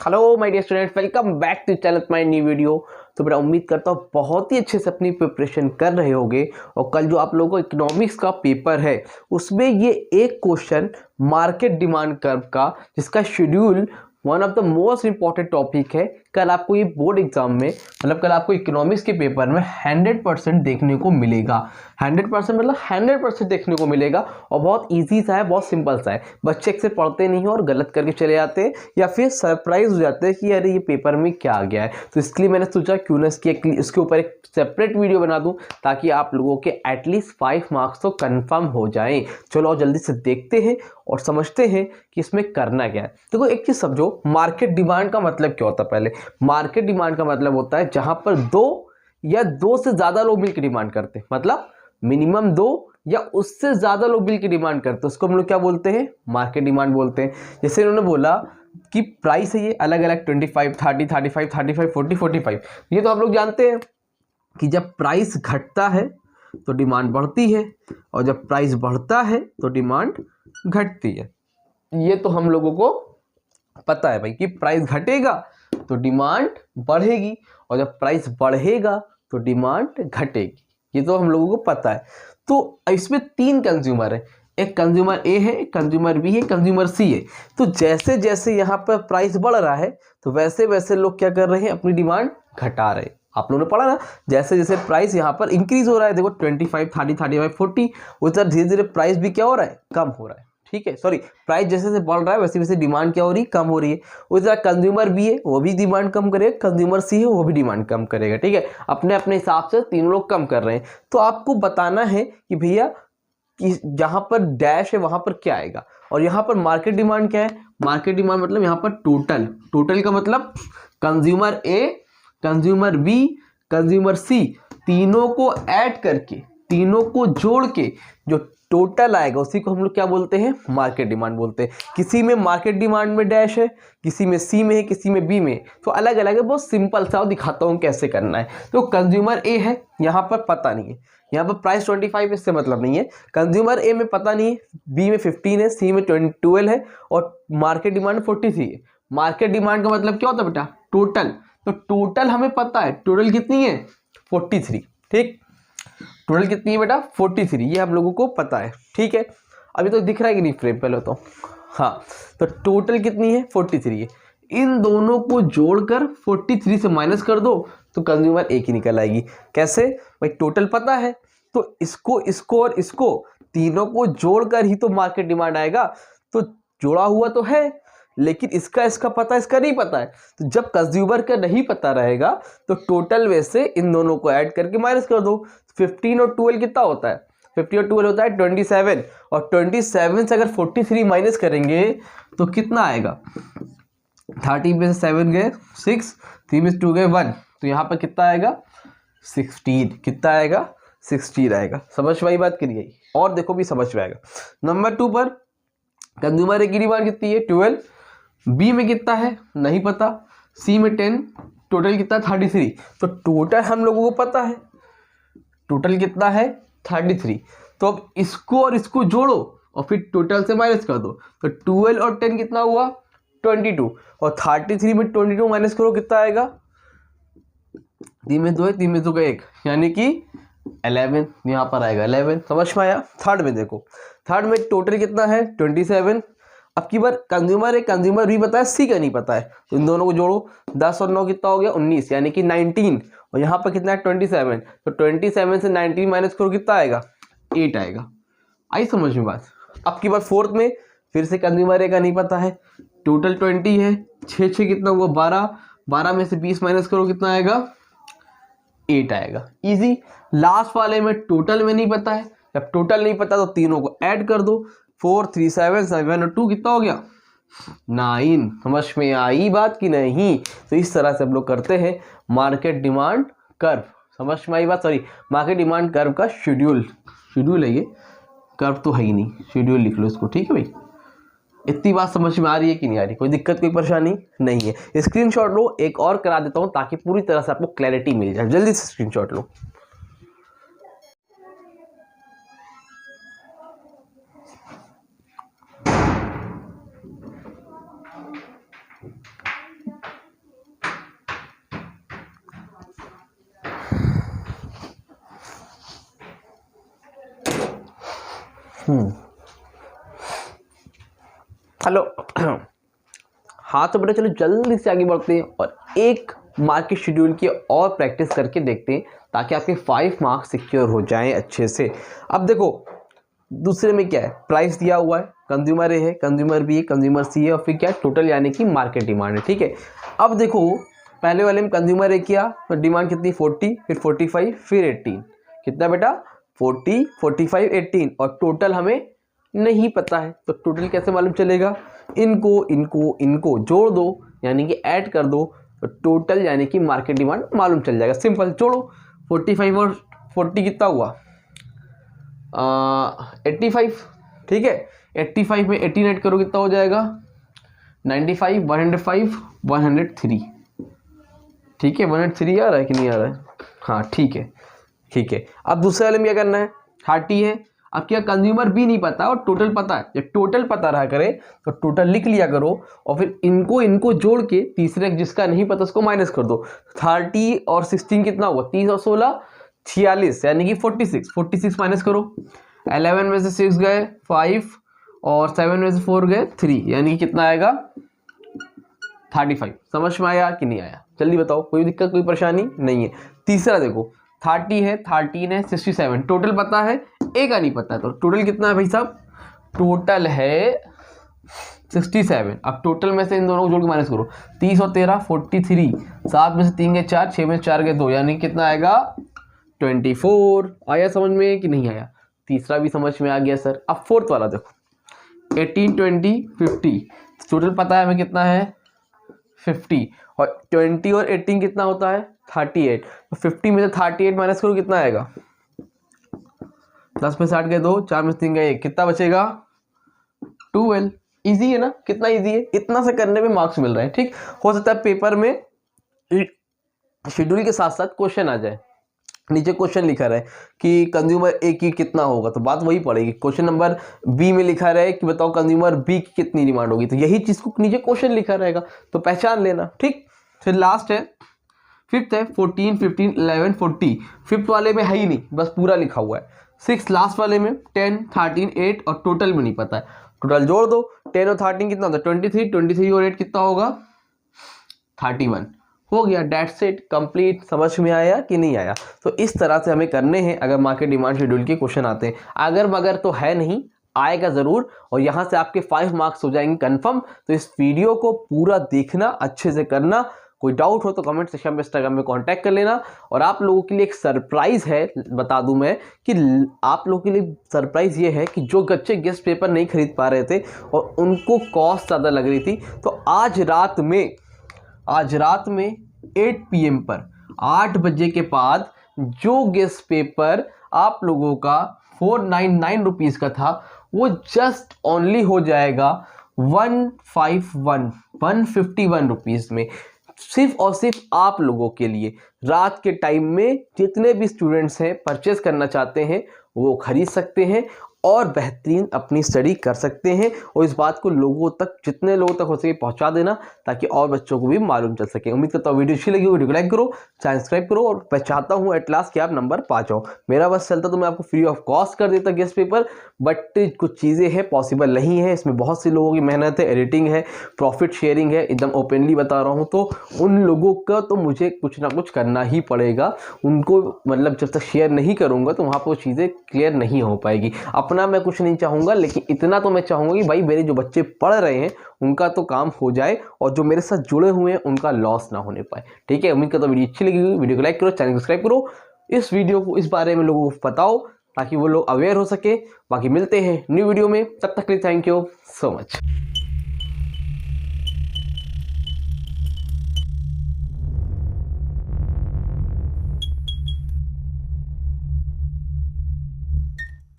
Hello my dear student, welcome back to channel my new video. तो मेरा उम्मीद करता हूँ बहुत ही अच्छे से अपनी प्रिपरेशन कर रहे होंगे। और कल जो आप लोगों को इकोनॉमिक्स का पेपर है उसमें ये एक क्वेश्चन मार्केट डिमांड कर्व का, जिसका schedule one of the most important topic है। कल आपको ये बोर्ड एग्जाम में, मतलब कल आपको इकोनॉमिक्स के पेपर में 100% देखने को मिलेगा। 100% मतलब 100% देखने को मिलेगा। और बहुत इजी सा है, बहुत सिंपल सा है। बच्चे अक्सर पढ़ते नहीं हैं और गलत करके चले जाते हैं या फिर सरप्राइज हो जाते हैं कि अरे ये पेपर में क्या आ गया है। तो इसके लिए मैंने सोचा क्यों ना इसके ऊपर एक सेपरेट वीडियो बना दूं, ताकि आप लोगों के एटलीस्ट 5 मार्क्स तो कंफर्म हो जाएं। चलो और जल्दी से देखते हैं और समझते हैं कि इसमें करना क्या है। देखो एक चीज समझो, मार्केट डिमांड का मतलब क्या होता है। पहले मार्केट डिमांड का मतलब होता है जहां पर दो या दो से ज्यादा लोग मिलकर डिमांड करते हैं, मतलब मिनिमम दो या उससे ज्यादा लोग मिलकर डिमांड करते हैं, उसको हम लोग क्या बोलते हैं, मार्केट डिमांड बोलते हैं। जैसे इन्होंने बोला कि प्राइस है ये अलग अलग 25, 30, 35, 35, 40, 45। ये तो हम लोग जानते हैं कि जब प्राइस घटता है तो डिमांड बढ़ती है और जब प्राइस बढ़ता है तो डिमांड घटती है। ये तो हम लोगों को पता है भाई कि प्राइस घटेगा तो डिमांड बढ़ेगी और जब प्राइस बढ़ेगा तो डिमांड घटेगी। ये तो हम लोगों को पता है। तो इसमें 3 कंज्यूमर है, एक कंज्यूमर ए है, एक कंज्यूमर बी है, कंज्यूमर सी है। तो जैसे जैसे यहाँ पर प्राइस बढ़ रहा है तो वैसे वैसे लोग क्या कर रहे हैं, अपनी डिमांड घटा रहे हैं। आप लोगों ने पढ़ा ना, जैसे जैसे प्राइस यहाँ पर इंक्रीज हो रहा है, देखो 25, 30, 35, 40, उधर धीरे धीरे प्राइस भी क्या हो रहा है, कम हो रहा है। ठीक है, सॉरी, प्राइस जैसे जैसे बढ़ रहा है वैसे वैसे डिमांड क्या हो रही है, कम हो रही है। उसी तरह कंज्यूमर बी है, वो भी डिमांड कम करेगा, कंज्यूमर सी है वो भी डिमांड कम करेगा। ठीक है, अपने अपने हिसाब से तीनों लोग कम कर रहे हैं। तो आपको बताना है कि भैया कि जहां पर डैश है वहां पर क्या आएगा। और यहाँ पर मार्केट डिमांड क्या है, मार्केट डिमांड मतलब यहाँ पर टोटल, टोटल का मतलब consumer A, consumer B, consumer C, तीनों को ऐड करके, तीनों को जोड़ के जो टोटल आएगा उसी को हम लोग क्या बोलते हैं, मार्केट डिमांड बोलते हैं। किसी में मार्केट डिमांड में डैश है, किसी में सी में है, किसी में बी में, तो अलग अलग है। बहुत सिंपल सा दिखाता हूँ कैसे करना है। तो कंज्यूमर ए है, यहाँ पर पता नहीं है, यहाँ पर प्राइस 25, इससे मतलब नहीं है। कंज्यूमर ए में पता नहीं है, बी में 15 है, सी में 12 है और मार्केट डिमांड 43 है। मार्केट डिमांड का मतलब क्या होता है बेटा, टोटल। तो टोटल हमें पता है, टोटल कितनी है, 43। ठीक, टोटल कितनी है बेटा, 43, ये हम लोगों को पता है। ठीक है, अभी तो दिख रहा है कि नहीं फ्रेम, पहले तो हाँ। तो टोटल कितनी है, 43 है। इन दोनों को जोड़कर 43 से माइनस कर दो तो कंज्यूमर एक ही निकल आएगी। कैसे भाई, टोटल पता है तो इसको इसको और इसको तीनों को जोड़कर ही तो मार्केट डिमांड आएगा। तो जोड़ा हुआ तो है लेकिन इसका इसका पता, इसका नहीं पता है। तो जब कंज्यूमर का नहीं पता रहेगा तो टोटल में से इन दोनों को ऐड करके माइनस कर दो। 15 और 12 कितना होता है, 50 और 12 होता है 27। और 27 से अगर 43 माइनस करेंगे तो कितना आएगा, 30 में से 7 गए 6, 3 में से 2 गए 1, तो यहाँ पर कितना आएगा, 16। कितना आएगा, 16 आएगा। समझ में आई बात करिए, और देखो भी समझ में आएगा। नंबर 2 पर कंज्यूमर की डिमांड कितनी है, 12, बी में कितना है नहीं पता, सी में 10, टोटल कितना 33। तो टोटल हम लोगों को पता है, टोटल कितना है 33। तो अब इसको और इसको जोड़ो और फिर टोटल से माइनस कर दो। तो 12 और 10 कितना हुआ, 22। और 33 में 22 माइनस करो कितना आएगा, 3 में 2 है, 3 में 2 का 1, यानी कि 11 यहाँ पर आएगा 11। समझ में आया। थर्ड में देखो, थर्ड में टोटल कितना है 27। अब की बार कंज्यूमर है, कंज्यूमर भी पता है, सी का नहीं पता है। तो इन दोनों को जोड़ो, 10 और 9 कितना हो गया 19, यानी कि 19। और यहाँ पर कितना है 27। तो 27 से 19 माइनस करो कितना आएगा, 8 आएगा। आई समझ में बात। अब की बार फोर्थ में फिर से कंज्यूमर है का नहीं पता है, टोटल 20 है, 6 6 कितना हुआ 12, 12 में से 20 माइनस करो कितना आएगा, 8 आएगा। इजी। लास्ट वाले में टोटल में नहीं पता है, जब टोटल नहीं पता तो तीनों को ऐड कर दो, 4 3 7 7 और 2 कितना हो गया 9। समझ में आई बात कि नहीं। तो इस तरह से हम लोग करते हैं मार्केट डिमांड कर्व। समझ में आई बात, सॉरी, मार्केट डिमांड कर्व का शेड्यूल, शेड्यूल है ये, कर्व तो है ही नहीं, शेड्यूल लिख लो इसको। ठीक है भाई, इतनी बात समझ में आ रही है कि नहीं आ रही, कोई दिक्कत कोई परेशानी नहीं है। स्क्रीनशॉट लो, एक और करा देता हूं ताकि पूरी तरह से आपको क्लैरिटी मिल जाए। जल्दी से स्क्रीनशॉट लो। हेलो। हाँ तो बेटा चलो जल्दी से आगे बढ़ते हैं और एक मार्केट शेड्यूल की और प्रैक्टिस करके देखते हैं ताकि आपके 5 मार्क्स सिक्योर हो जाएं अच्छे से। अब देखो दूसरे में क्या है, प्राइस दिया हुआ है, कंज्यूमर ए है, कंज्यूमर बी है, कंज्यूमर सी है और फिर क्या है टोटल यानी कि मार्केट डिमांड है। ठीक है, अब देखो पहले वाले में कंज्यूमर ए किया तो डिमांड कितनी 40, फिर 45, फिर 18, कितना बेटा 40, 45, 18 और टोटल हमें नहीं पता है तो टोटल कैसे मालूम चलेगा, इनको जोड़ दो यानी कि ऐड कर दो तो टोटल यानी कि मार्केट डिमांड मालूम चल जाएगा। सिंपल, जोड़ो 45 और 40 कितना हुआ 85। ठीक है, 85 में 18 ऐड करो कितना हो जाएगा 95, 105, 103। ठीक है, 103 आ रहा है कि नहीं आ रहा है, हाँ ठीक है ठीक है। अब दूसरे वाले में क्या करना है, 30 है। अब क्या कंज्यूमर भी नहीं पता और टोटल पता है, जब टोटल पता रहा करे तो टोटल लिख लिया करो और फिर इनको जोड़ के तीसरे जिसका नहीं पता उसको माइनस कर दो। 30 और 16 कितना हुआ 30 और 16 46 यानी कि 46 माइनस करो। 11 में से 6 गए 5 और 7 में से 4 गए 3 यानी कि कितना आएगा 35। समझ में आया कि नहीं आया, जल्दी बताओ, कोई दिक्कत कोई परेशानी नहीं है। तीसरा देखो 30 है, 13 है, 67, टोटल पता है, ए का नहीं पता है तो टोटल कितना है भाई साहब, टोटल है 67। अब टोटल में से इन दोनों को जोड़ के माइनस करो, 30 और 13 43, 7 में से 3 गए 4, 6 में से 4 गए 2 यानी कितना आएगा 24। आया समझ में कि नहीं आया, तीसरा भी समझ में आ गया सर। अब फोर्थ वाला देखो 18, 20, 50, टोटल पता है हमें कितना है 50 और 20 और 18 कितना होता है 38, तो 50 में से 38 माइनस करो कितना आएगा 10 में 60 गए 2, 4 में 3 गए 1, कितना बचेगा 12। इजी है ना, कितना इजी है, इतना से करने में मार्क्स मिल रहे हैं। ठीक, हो सकता है पेपर में शेड्यूल के साथ साथ क्वेश्चन आ जाए, नीचे क्वेश्चन लिखा रहे कि कंज्यूमर ए की कितना होगा तो बात वही पड़ेगी। क्वेश्चन नंबर बी में लिखा रहे कि बताओ कंज्यूमर बी की कितनी डिमांड होगी, तो यही चीज को नीचे क्वेश्चन लिखा रहेगा तो पहचान लेना। ठीक, फिर लास्ट है फिफ्थ है 14, 15, 11, 40, फिफ्थ वाले में है ही नहीं, बस पूरा लिखा हुआ है। 6 लास्ट वाले में 10, 13, 8 और टोटल में नहीं पता है, टोटल जोड़ दो 10 और 13 कितना होता है 23, 23 और 8 कितना होगा 31। हो गया, डेट्स इट, कंप्लीट। समझ में आया कि नहीं आया, तो इस तरह से हमें करने हैं अगर मार्केट डिमांड शेड्यूल के क्वेश्चन आते हैं। अगर मगर तो है नहीं, आएगा जरूर और यहाँ से आपके 5 मार्क्स हो जाएंगे कंफर्म। तो इस वीडियो को पूरा देखना, अच्छे से करना। कोई डाउट हो तो कमेंट सेक्शन में इंस्टाग्राम में कांटेक्ट कर लेना। और आप लोगों के लिए एक सरप्राइज है, बता दूं मैं कि आप लोगों के लिए सरप्राइज ये है कि जो बच्चे गेस्ट पेपर नहीं खरीद पा रहे थे और उनको कॉस्ट ज़्यादा लग रही थी, तो आज रात में 8 PM पर 8 बजे के बाद जो गेस्ट पेपर आप लोगों का 499 रुपीज़ का था वो जस्ट ओनली हो जाएगा 151 रुपीज़ में। सिर्फ और सिर्फ आप लोगों के लिए रात के टाइम में जितने भी स्टूडेंट्स हैं परचेस करना चाहते हैं वो खरीद सकते हैं और बेहतरीन अपनी स्टडी कर सकते हैं। और इस बात को लोगों तक, जितने लोगों तक हो सके पहुंचा देना ताकि और बच्चों को भी मालूम चल सके। उम्मीद करता हूँ वीडियो अच्छी लगी, वीडियो को लाइक करो, चैनल सब्सक्राइब करो और मैं चाहता हूँ एट लास्ट कि आप नंबर पा जाओ। मेरा बस चलता तो मैं आपको फ्री ऑफ कॉस्ट कर देता गेस्ट पेपर, बट कुछ चीज़ें हैं पॉसिबल नहीं है, इसमें बहुत सी लोगों की मेहनत है, एडिटिंग है, प्रॉफिट शेयरिंग है, एकदम ओपनली बता रहा हूँ। तो उन लोगों का तो मुझे कुछ ना कुछ करना ही पड़ेगा, उनको मतलब जब तक शेयर नहीं करूँगा तो वहाँ पर वो चीज़ें क्लियर नहीं हो पाएगी। अपना मैं कुछ नहीं चाहूँगा, लेकिन इतना तो मैं चाहूँगा कि भाई मेरे जो बच्चे पढ़ रहे हैं उनका तो काम हो जाए और जो मेरे साथ जुड़े हुए हैं उनका लॉस ना होने पाए। ठीक है, उम्मीद करता हूँ वीडियो अच्छी लगी, वीडियो को लाइक करो, चैनल को सब्सक्राइब करो, इस वीडियो को, इस बारे में लोगों को बताओ ताकि वो लोग अवेयर हो सके। बाकी मिलते हैं न्यू वीडियो में, तब तक के लिए थैंक यू सो मच।